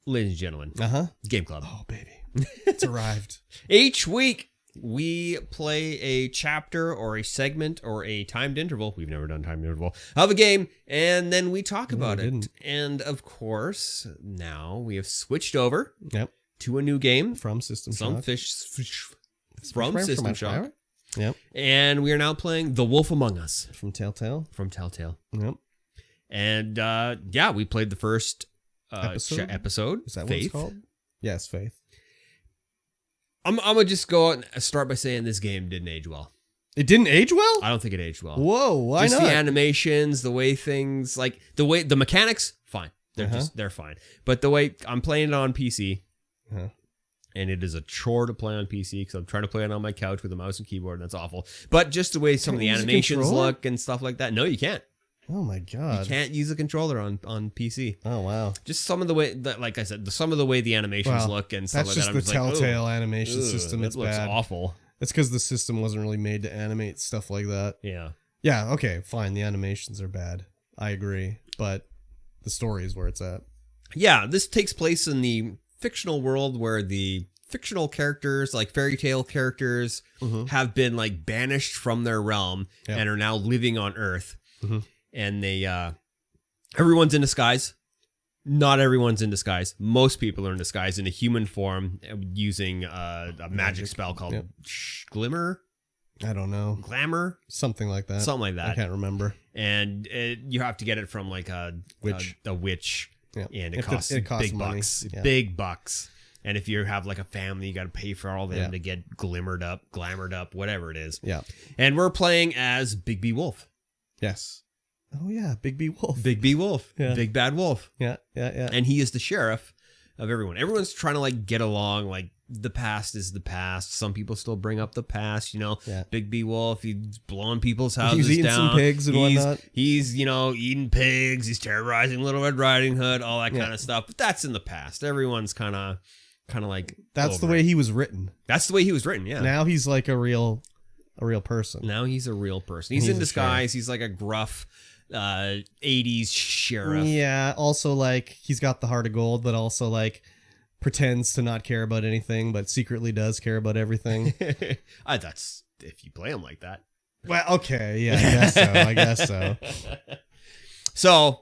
Ladies and gentlemen, Game Club. Oh, baby. It's arrived. Each week, we play a chapter or a segment or a timed interval. We've never done timed interval of a game, and then we talk about it. And of course, now we have switched over to a new game from System Shock. From System Shock. Yep. And we are now playing The Wolf Among Us from Telltale. Yep. And we played the first episode. Is that Faith. what it's called? Yes, Faith. I'm gonna just go out and start by saying this game didn't age well. It didn't age well? I don't think it aged well. Whoa, why just not? The animations, the way things, like the mechanics, fine. They're fine. But the way I'm playing it on PC, and it is a chore to play on PC because I'm trying to play it on my couch with a mouse and keyboard, and that's awful. But just the way some of the animations look and stuff like that. No, you can't. Oh my god! You can't use a controller on PC. Oh wow! Just some of the way that, like I said, some of the way the animations look and stuff like that. That's just the Telltale animation system. It's looks bad. Awful. It's because the system wasn't really made to animate stuff like that. Yeah. Yeah. Okay. Fine. The animations are bad. I agree, but the story is where it's at. Yeah. This takes place in the fictional world where the fictional characters, like fairy tale characters, have been like banished from their realm and are now living on Earth. And they, everyone's in disguise. Not everyone's in disguise. Most people are in disguise in a human form using a magic spell called Glimmer. I don't know. Glamour? Something like that. Something like that. I can't remember. And you have to get it from like a witch. And it costs big money. Bucks. Yeah. Big bucks. And if you have like a family, you got to pay for all of them to get glamored up, whatever it is. Yeah. And we're playing as Big B Wolf. Yes. Oh yeah, Big B Wolf. Big B Wolf. Yeah. Big Bad Wolf. Yeah. And he is the sheriff of everyone. Everyone's trying to like get along. Like the past is the past. Some people still bring up the past, you know. Yeah. Big B Wolf, he's blowing people's houses down. He's eating some pigs and whatnot. He's, eating pigs. He's terrorizing Little Red Riding Hood, all that kind of stuff. But that's in the past. Everyone's kind of like that's the way he was written. That's the way he was written. Yeah. Now he's like a real person. Now he's a real person. He's in disguise. He's like a gruff 80s sheriff. Yeah, also like he's got the heart of gold, but also like pretends to not care about anything, but secretly does care about everything. That's if you play him like that. Well, okay, yeah, I guess so. So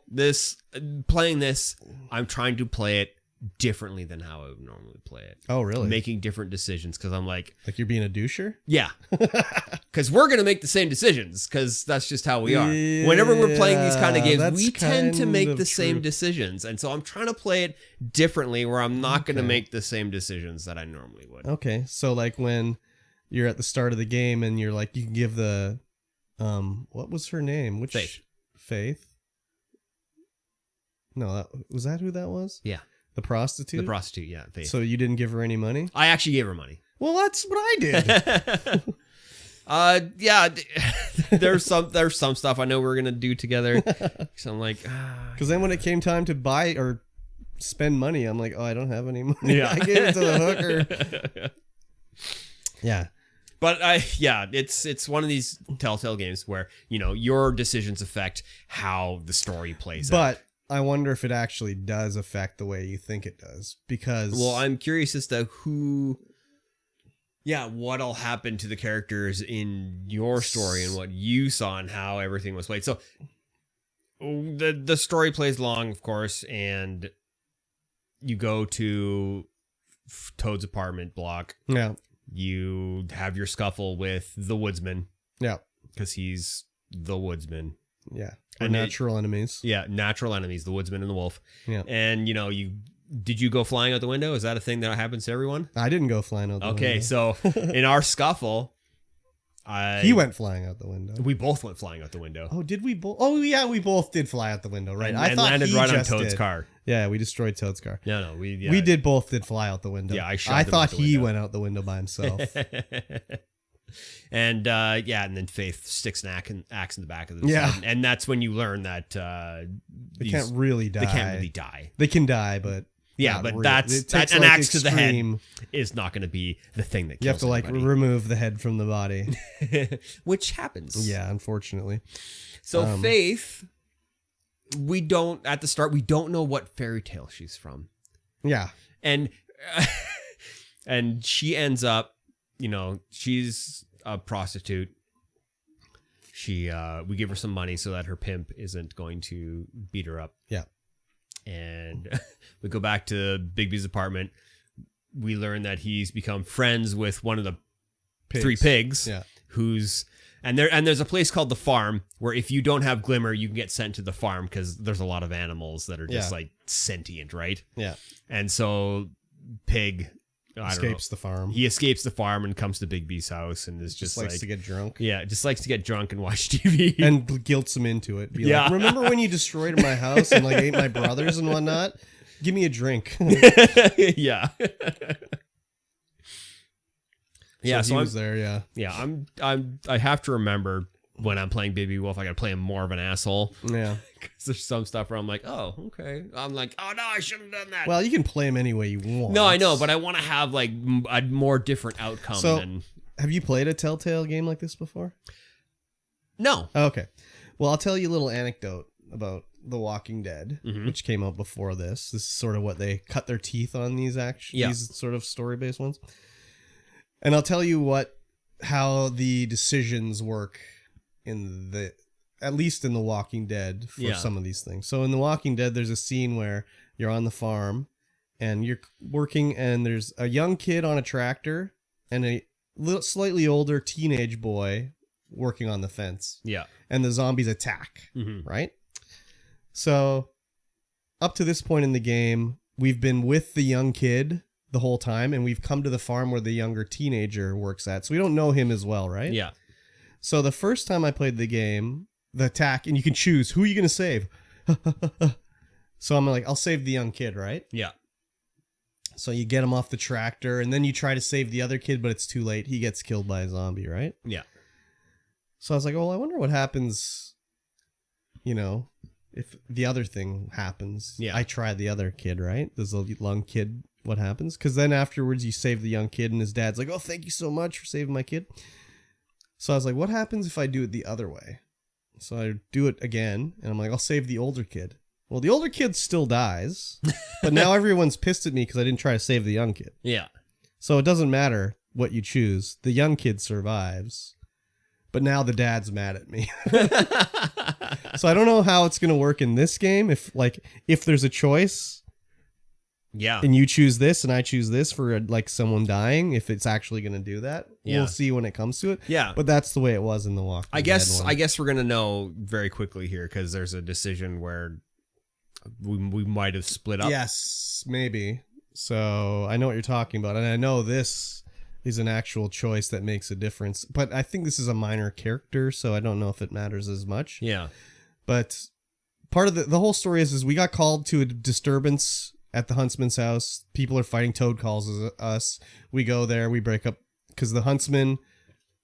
playing this, I'm trying to play it differently than how I would normally play it. Oh, really? Making different decisions because I'm like you're being a doucher? Yeah. Because we're going to make the same decisions because that's just how we are. Whenever we're playing these kind of games, we tend to make the same decisions. And so I'm trying to play it differently where I'm not going to make the same decisions that I normally would. Okay. So like when you're at the start of the game and you're like, you can give the, what was her name? Faith? No, was that who that was? Yeah. The prostitute? The prostitute, yeah. Faith. So you didn't give her any money? I actually gave her money. Well, that's what I did. Yeah. There's some stuff I know we're gonna do together. So I'm like, because then when it came time to buy or spend money, I'm like, oh, I don't have any money. Yeah. I gave it to the hooker. Yeah. But it's one of these Telltale games where your decisions affect how the story plays out. But I wonder if it actually does affect the way you think it does, because... Well, I'm curious as to what'll happen to the characters in your story and what you saw and how everything was played. So the story plays along, of course, and you go to Toad's apartment block. Yeah. You have your scuffle with the woodsman. Yeah. Because he's the woodsman. Yeah. And natural enemies. Yeah, natural enemies, the woodsman and the wolf. Yeah. And, did you go flying out the window? Is that a thing that happens to everyone? I didn't go flying out the window. Okay, so in our scuffle, he went flying out the window. We both went flying out the window. Oh, did we both? Oh, yeah, we both did fly out the window, right? I thought landed right on Toad's car. Yeah, we destroyed Toad's car. No, we both did fly out the window. Yeah, I thought he went out the window by himself. And and then Faith sticks an axe in the back of the side. And that's when you learn that they can't really die. They can't really die. They can die, but that's an axe to the head is not going to be the thing that kills you have to anybody. Remove the head from the body, which happens. Yeah, unfortunately. So Faith, we don't know what fairy tale she's from. Yeah. And and she ends up, she's a prostitute. We give her some money so that her pimp isn't going to beat her up. Yeah. And we go back to Bigby's apartment. We learn that he's become friends with one of the three pigs. Yeah. And there's a place called the farm where if you don't have Glimmer, you can get sent to the farm because there's a lot of animals that are just like sentient, right? Yeah. And so Pig escapes the farm. He escapes the farm and comes to Bigby's house and is just likes to get drunk. Yeah, just likes to get drunk and watch TV. And guilts him into it. Like, remember when you destroyed my house and like ate my brothers and whatnot? Give me a drink. Yeah. Yeah, so he was there, yeah. Yeah, I have to remember when I'm playing Baby Wolf, I gotta play him more of an asshole. Yeah. Because there's some stuff where I'm like, oh, okay. I'm like, oh no, I shouldn't have done that. Well, you can play him any way you want. No, I know, but I want to have like a more different outcome. So, have you played a Telltale game like this before? No. Oh, okay. Well, I'll tell you a little anecdote about The Walking Dead, which came out before this. This is sort of what they cut their teeth on these sort of story-based ones. And I'll tell you how the decisions work at least in The Walking Dead for some of these things. So in The Walking Dead, there's a scene where you're on the farm and you're working and there's a young kid on a tractor and a slightly older teenage boy working on the fence. Yeah. And the zombies attack, right? So up to this point in the game, we've been with the young kid the whole time, and we've come to the farm where the younger teenager works at. So we don't know him as well, right? Yeah. So the first time I played the game, the attack, and you can choose who are you going to save. So I'm like, I'll save the young kid, right? Yeah. So you get him off the tractor, and then you try to save the other kid, but it's too late. He gets killed by a zombie, right? Yeah. So I was like, oh, I wonder what happens, if the other thing happens. Yeah. I try the other kid, right? There's a young kid. What happens? Because then afterwards you save the young kid and his dad's like, oh, thank you so much for saving my kid. So I was like, what happens if I do it the other way? So I do it again and I'm like, I'll save the older kid. Well, the older kid still dies, but now everyone's pissed at me because I didn't try to save the young kid. Yeah. So it doesn't matter what you choose. The young kid survives, but now the dad's mad at me. So I don't know how it's going to work in this game. If there's a choice. Yeah. And you choose this and I choose this for someone dying, if it's actually going to do that. Yeah. We'll see when it comes to it. Yeah. But that's the way it was in the Walking Dead one. I guess we're going to know very quickly here because there's a decision where we might have split up. Yes, maybe. So I know what you're talking about. And I know this is an actual choice that makes a difference. But I think this is a minor character, so I don't know if it matters as much. Yeah. But part of the whole story is we got called to a disturbance at the huntsman's house. People are fighting. Toad calls us. We go there. We break up because the huntsman,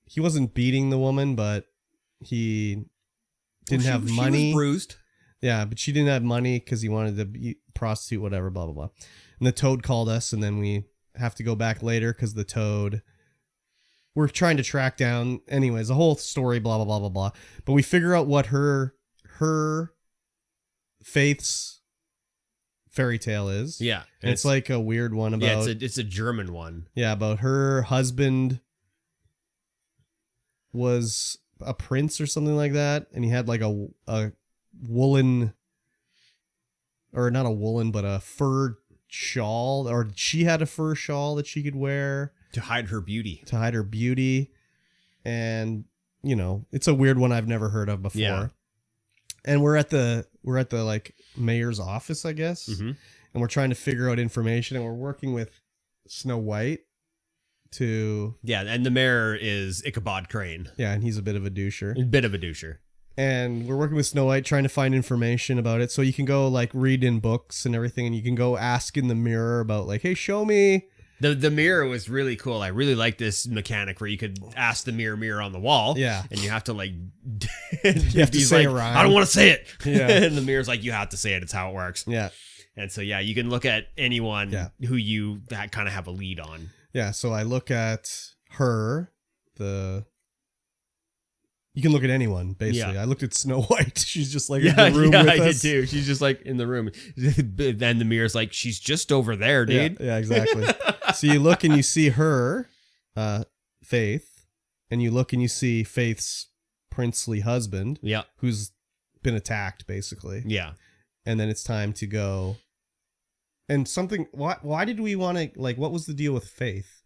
he wasn't beating the woman, but he didn't have money. She was bruised. Yeah, but she didn't have money because he wanted to be prostitute, whatever, blah, blah, blah. And the toad called us, and then we have to go back later because the toad, we're trying to track down. Anyways, the whole story, blah, blah, blah, blah, blah. But we figure out what her Faith's fairy tale is. Yeah. And it's like a weird one about... Yeah, it's a German one. Yeah, about her husband was a prince or something like that, and he had like a woolen... Or not a woolen, but a fur shawl. Or she had a fur shawl that she could wear. To hide her beauty. To hide her beauty. And, it's a weird one I've never heard of before. Yeah. And we're at the like mayor's office, I guess. Mm-hmm. And we're trying to figure out information, and we're working with Snow White to... Yeah, and the mayor is Ichabod Crane. Yeah, and he's a bit of a doucher. And we're working with Snow White trying to find information about it. So you can go read in books and everything, and you can go ask in the mirror about hey, show me. The mirror was really cool. I really like this mechanic where you could ask the mirror on the wall. Yeah. And you have to you have to say it right. I don't want to say it. Yeah. And the mirror's like, you have to say it. It's how it works. Yeah. And so, yeah, you can look at anyone who you kind of have a lead on. Yeah. So I look at her, You can look at anyone, basically. Yeah. I looked at Snow White. She's just like in the room with I us. did too. She's just like in the room. Then the mirror's like, she's just over there, dude. Yeah, exactly. So you look and you see her, Faith, and you look and you see Faith's princely husband, who's been attacked, basically. Yeah. And then it's time to go. And something, why did we want to, like, what was the deal with Faith?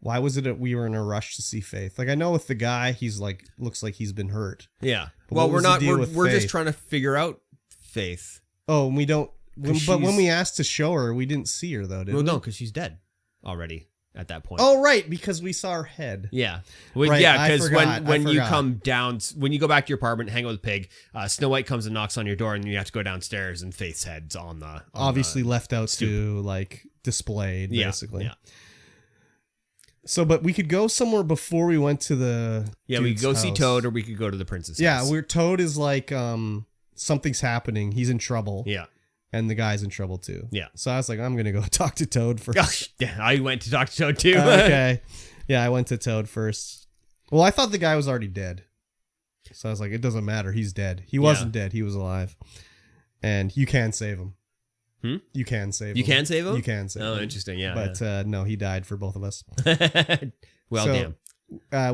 Why was it that we were in a rush to see Faith? Like, I know with the guy, he's like, looks like he's been hurt. Yeah. But well, we're just trying to figure out Faith. Oh, and we don't, but when we asked to show her, we didn't see her though, did we? Well, no, because she's dead already at that point. Oh, right, because we saw her head. Yeah. Right, yeah, because when you come down, when you go back to your apartment, hang out with Pig, Snow White comes and knocks on your door, and you have to go downstairs, and Faith's head's on the... Obviously left out to, like, displayed, basically. Yeah. So, but we could go somewhere before we went to the we could go house. see Toad, or we could go to the princess house. Yeah, where Toad is like, something's happening. He's in trouble. Yeah. And the guy's in trouble too. Yeah. So I was like, I'm going to go talk to Toad first. Yeah, I went to talk to Toad too. Okay. Yeah, I went to Toad first. Well, I thought the guy was already dead. So I was like, it doesn't matter. He's dead. He wasn't dead. He was alive. And you can save him. You can save him. You can save him? You can save him. Oh, interesting. Yeah. But no, he died for both of us. Well, damn.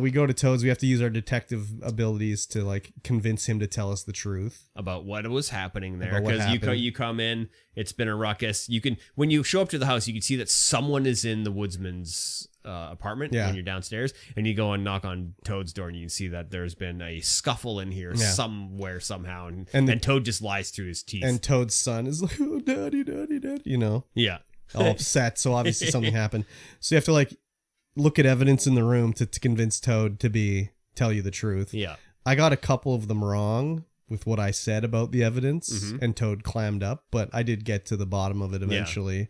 We go to Toad's. We have to use our detective abilities to like convince him to tell us the truth about what was happening there. Because you come in, it's been a ruckus. You can, when you show up to the house, you can see that someone is in the woodsman's apartment when you're downstairs, and you go and knock on Toad's door, and you can see that there's been a scuffle in here somewhere somehow, and Toad just lies through his teeth. And Toad's son is like, "Oh, daddy, daddy, daddy," you know? Yeah, all upset. So obviously something happened. So you have to like look at evidence in the room to convince Toad to tell you the truth. Yeah. I got a couple of them wrong with what I said about the evidence, and Toad clammed up, but I did get to the bottom of it eventually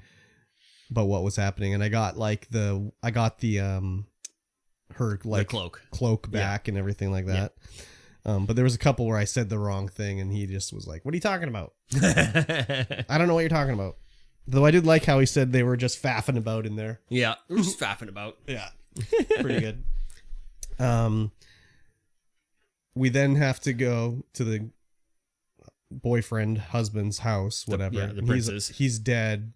about what was happening. And I got like her like the cloak back and everything like that. Yeah. But there was a couple where I said the wrong thing and he just was like, "What are you talking about?" I don't know what you're talking about. Though I did like how he said they were just faffing about in there. Yeah, we're just faffing about. Yeah, pretty good. We then have to go to the husband's house, whatever. The princess. He's dead.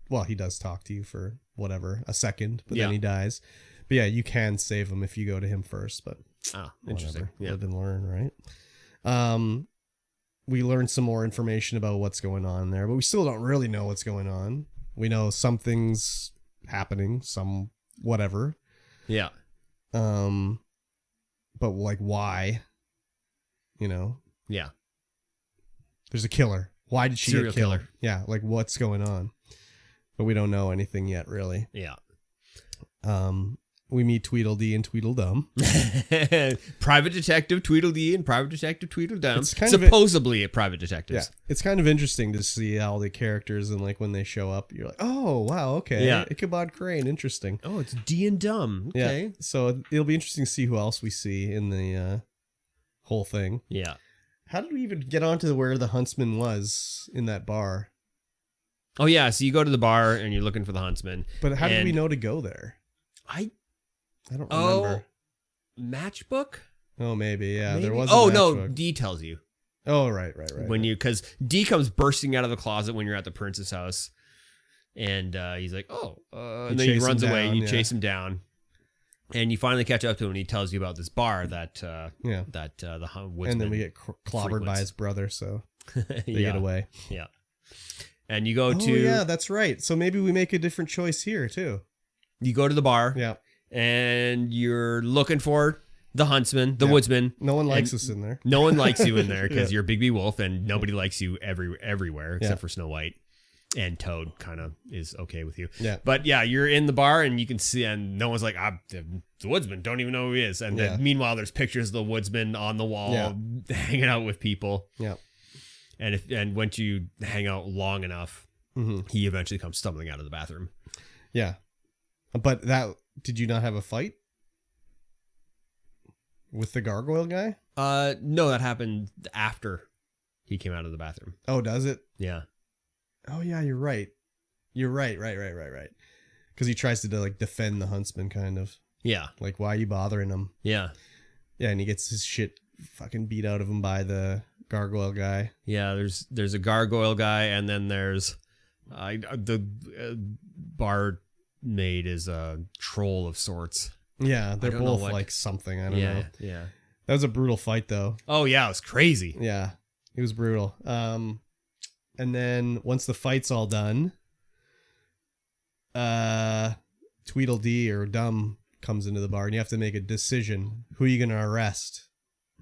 Well, he does talk to you for whatever, a second, but then he dies. But yeah, you can save him if you go to him first. But interesting. Yeah, live and learn, right? We learned some more information about what's going on there, but we still don't really know what's going on. We know something's happening, some whatever. Yeah. But like why? You know? Yeah. There's a killer. Why did she Serial get killed? killer. Yeah, like what's going on? But we don't know anything yet, really. Yeah. We meet Tweedledee and Tweedledum. Private Detective Tweedledee and Private Detective Tweedledum. It's kind supposedly a private detectives. Yeah. It's kind of interesting to see all the characters and like when they show up, you're like, oh wow, okay. Yeah. Ichabod Crane, interesting. Oh, it's D and Dumb. Okay. Yeah. So it'll be interesting to see who else we see in the whole thing. Yeah. How did we even get onto where the huntsman was in that bar? Oh yeah, so you go to the bar and you're looking for the huntsman. But how did we know to go there? I don't remember. Matchbook? Oh, maybe. Yeah, maybe? There was. No, D tells you. Oh, right. Because D comes bursting out of the closet when you're at the prince's house, and he's like, and then he runs away. And you chase him down, and you finally catch up to him, and he tells you about this bar that the woodsman. And then we get clobbered by his brother, so they get away. Yeah, and you go to. Oh yeah, that's right. So maybe we make a different choice here too. You go to the bar. Yeah. And you're looking for the huntsman, the woodsman. No one likes us in there. No one likes you in there because you're Big B Wolf, and nobody likes you everywhere except for Snow White. And Toad kind of is okay with you. Yeah. But yeah, you're in the bar and you can see, and no one's like, the woodsman, don't even know who he is. And then meanwhile, there's pictures of the woodsman on the wall hanging out with people. Yeah. And once you hang out long enough, he eventually comes stumbling out of the bathroom. Yeah. But did you not have a fight with the gargoyle guy? No, that happened after he came out of the bathroom. Oh, does it? Yeah. Oh, yeah, you're right. You're right. Because he tries to like defend the huntsman, kind of. Yeah. Like, why are you bothering him? Yeah. Yeah, and he gets his shit fucking beat out of him by the gargoyle guy. Yeah, there's a gargoyle guy, and then there's the barmaid is a troll of sorts. Yeah, they're both like something. I don't know. Yeah. That was a brutal fight, though. Oh yeah, it was crazy. Yeah, it was brutal. And then once the fight's all done, Tweedledee or Dumb comes into the bar, and you have to make a decision. Who are you going to arrest?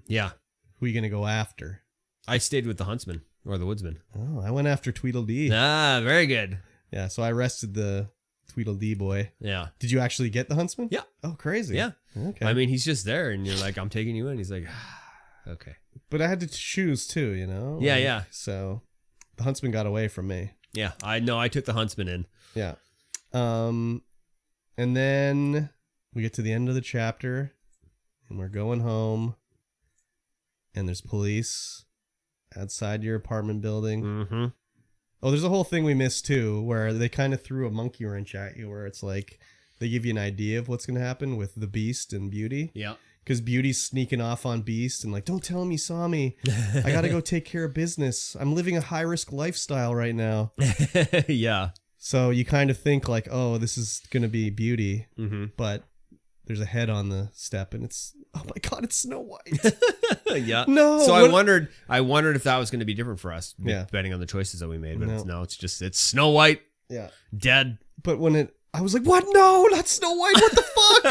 Yeah. Who are you going to go after? I stayed with the huntsman or the woodsman. Oh, I went after Tweedledee. Ah, very good. Yeah, so I arrested the Tweedledee boy. Yeah. Did you actually get the huntsman? Yeah. Oh, crazy. Yeah. Okay. I mean, he's just there, and you're like, I'm taking you in. He's like, okay. But I had to choose too, you know? Yeah, like, yeah. So the huntsman got away from me. Yeah, I know. I took the huntsman in. Yeah. And then we get to the end of the chapter, and we're going home, and there's police outside your apartment building. Mm-hmm. Oh, there's a whole thing we missed too, where they kind of threw a monkey wrench at you, where it's like they give you an idea of what's going to happen with the Beast and Beauty. Yeah. Because Beauty's sneaking off on Beast and like, don't tell him you saw me. I got to go take care of business. I'm living a high-risk lifestyle right now. Yeah. So you kind of think like, oh, this is going to be Beauty. Mm-hmm. But there's a head on the step and it's, oh my God, it's Snow White. Yeah. No. So I wondered if that was going to be different for us, depending on the choices that we made. But it's Snow White. Yeah. Dead. But I was like, what? No, not Snow White. What the fuck?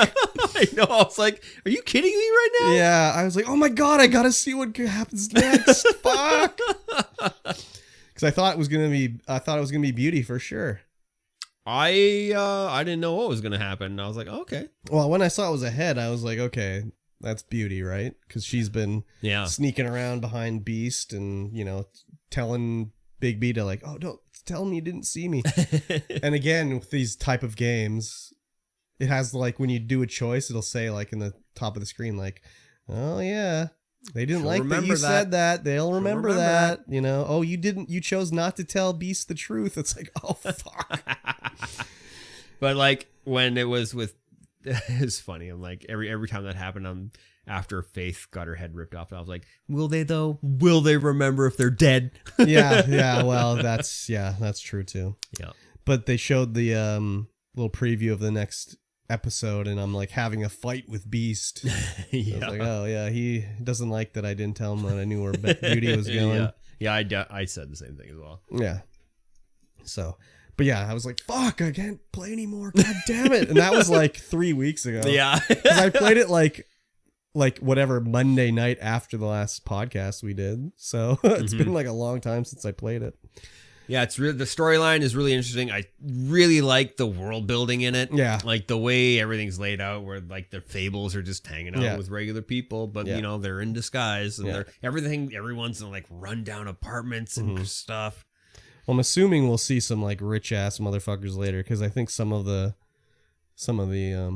I know. I was like, are you kidding me right now? Yeah. I was like, oh my God, I got to see what happens next. Fuck. Because I thought it was going to be Beauty for sure. I didn't know what was going to happen. I was like, oh, okay. Well, when I saw it was a head, I was like, okay, that's Beauty, right? Because she's been sneaking around behind Beast and, telling Big B to like, oh, don't tell him you didn't see me. And again, with these type of games, it has like when you do a choice, it'll say like in the top of the screen, like, oh yeah, they didn't like that you said that. They'll remember that. Oh, you chose not to tell Beast the truth. It's like, oh fuck. But like when it was with, it's funny. I'm like every time that happened, after Faith got her head ripped off, I was like, will they though? Will they remember if they're dead? Yeah. Well, that's true too. Yeah. But they showed the little preview of the next episode, and I'm like having a fight with Beast. Yeah. I was like, oh yeah, he doesn't like that I didn't tell him that I knew where Beauty was going. Yeah, I said the same thing as well. Yeah. So, but yeah, I was like, fuck, I can't play anymore. God damn it. And that was like 3 weeks ago. Yeah. Because I played it like whatever Monday night after the last podcast we did. So it's been like a long time since I played it. Yeah, it's really, the storyline is really interesting. I really like the world building in it. Yeah. Like the way everything's laid out, where like the fables are just hanging out with regular people, but they're in disguise, and everyone's in like rundown apartments and stuff. Well, I'm assuming we'll see some like rich ass motherfuckers later, because I think some of the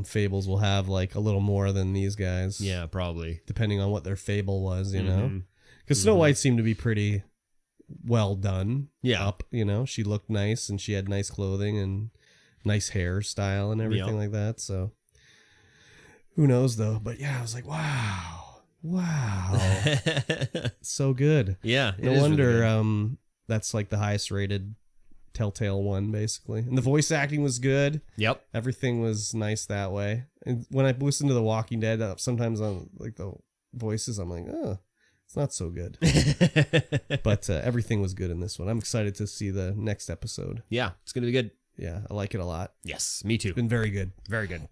fables will have like a little more than these guys. Yeah, probably. Depending on what their fable was, know? Because Snow White seemed to be pretty well done. Yeah. She looked nice and she had nice clothing and nice hairstyle and everything like that. So who knows though? But yeah, I was like, wow. So good. Yeah. No wonder really that's like the highest rated Telltale one, basically. And the voice acting was good. Yep. Everything was nice that way. And when I listen to The Walking Dead, sometimes on like the voices, I'm like, oh, it's not so good. But everything was good in this one. I'm excited to see the next episode. Yeah, it's going to be good. Yeah, I like it a lot. Yes, me too. It's been very good. Very good.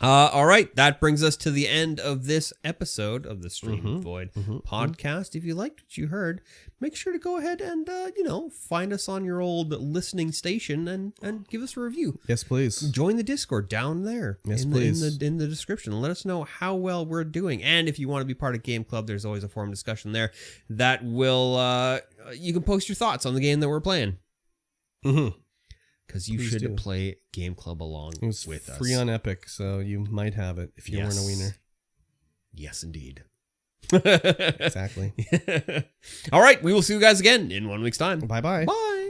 All right, that brings us to the end of this episode of the Stream Void podcast. If you liked what you heard, make sure to go ahead and find us on your old listening station and give us a review. Yes, please. Join the Discord down there. Yes, please. In the description. Let us know how well we're doing. And if you want to be part of Game Club, there's always a forum discussion there that will you can post your thoughts on the game that we're playing. Because you should play Game Club along with us. Free on Epic, so you might have it if you weren't a wiener. Yes, indeed. Exactly. All right, we will see you guys again in 1 week's time. Bye-bye. Bye.